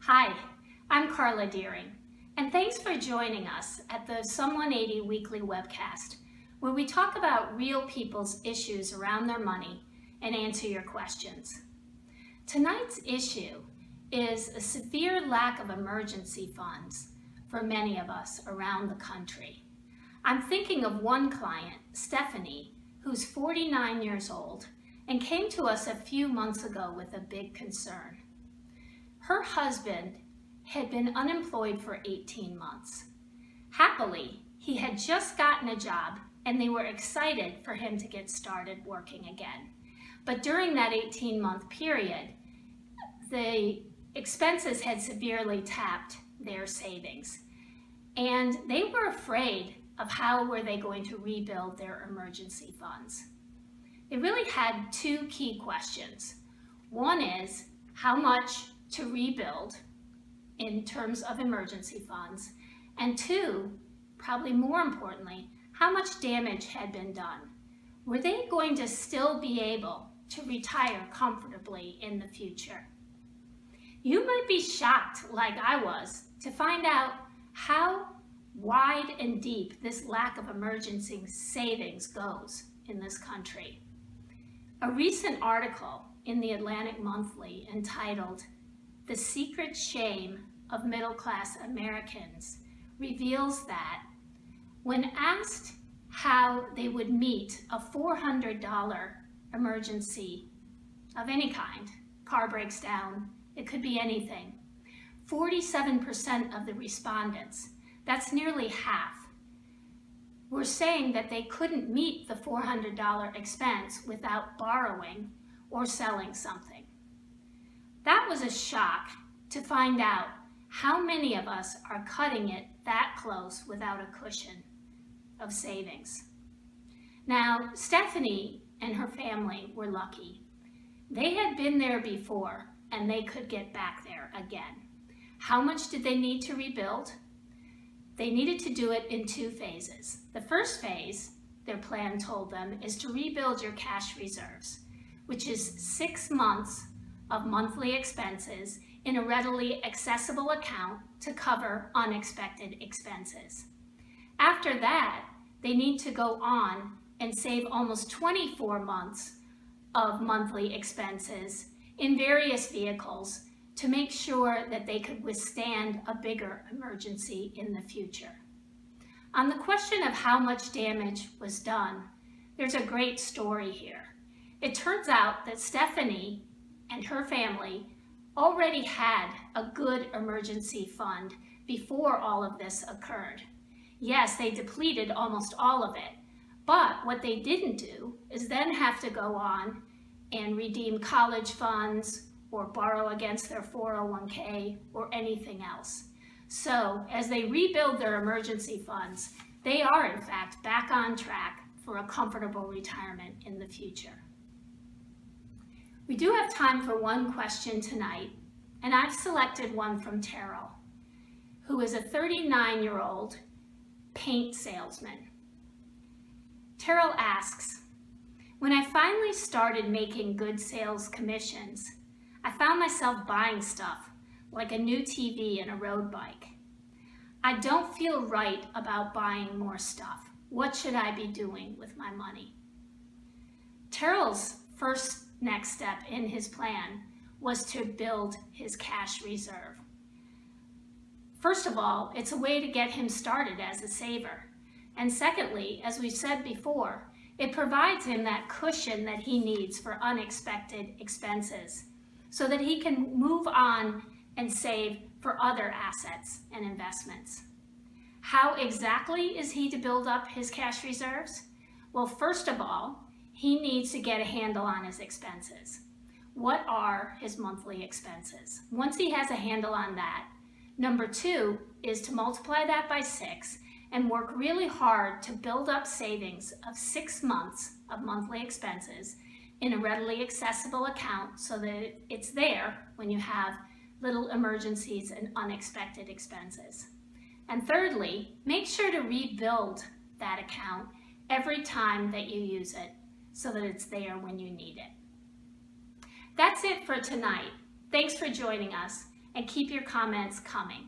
Hi, I'm Carla Dearing, and thanks for joining us at the SUM180 weekly webcast, where we talk about real people's issues around their money and answer your questions. Tonight's issue is a severe lack of emergency funds for many of us around the country. I'm thinking of one client, Stephanie, who's 49 years old and came to us a few months ago with a big concern. Her husband had been unemployed for 18 months. Happily, he had just gotten a job and they were excited for him to get started working again. But during that 18-month period, the expenses had severely tapped their savings. And they were afraid of how were they going to rebuild their emergency funds. They really had two key questions. One is how much to rebuild in terms of emergency funds, and two, probably more importantly, how much damage had been done. Were they going to still be able to retire comfortably in the future? You might be shocked, like I was, to find out how wide and deep this lack of emergency savings goes in this country. A recent article in the Atlantic Monthly entitled "The Secret Shame of Middle-Class Americans" reveals that when asked how they would meet a $400 emergency of any kind, car breaks down, it could be anything, 47% of the respondents, that's nearly half, were saying that they couldn't meet the $400 expense without borrowing or selling something. That was a shock to find out how many of us are cutting it that close without a cushion of savings. Now, Stephanie and her family were lucky. They had been there before and they could get back there again. How much did they need to rebuild? They needed to do it in two phases. The first phase, their plan told them, is to rebuild your cash reserves, which is 6 months of monthly expenses in a readily accessible account to cover unexpected expenses. After that, they need to go on and save almost 24 months of monthly expenses in various vehicles to make sure that they could withstand a bigger emergency in the future. On the question of how much damage was done, there's a great story here. It turns out that Stephanie and her family already had a good emergency fund before all of this occurred. Yes, they depleted almost all of it, but what they didn't do is then have to go on and redeem college funds or borrow against their 401k or anything else. So as they rebuild their emergency funds, they are in fact back on track for a comfortable retirement in the future. We do have time for one question tonight, and I've selected one from Terrell, who is a 39-year-old paint salesman. Terrell asks, "When I finally started making good sales commissions, I found myself buying stuff like a new TV and a road bike. I don't feel right about buying more stuff. What should I be doing with my money?" Terrell's first next step in his plan was to build his cash reserve. First of all, it's a way to get him started as a saver. And secondly, as we've said before, it provides him that cushion that he needs for unexpected expenses so that he can move on and save for other assets and investments. How exactly is he to build up his cash reserves? Well, first of all, he needs to get a handle on his expenses. What are his monthly expenses? Once he has a handle on that, number two is to multiply that by 6 and work really hard to build up savings of 6 months of monthly expenses in a readily accessible account so that it's there when you have little emergencies and unexpected expenses. And thirdly, make sure to rebuild that account every time that you use it so that it's there when you need it. That's it for tonight. Thanks for joining us, and keep your comments coming.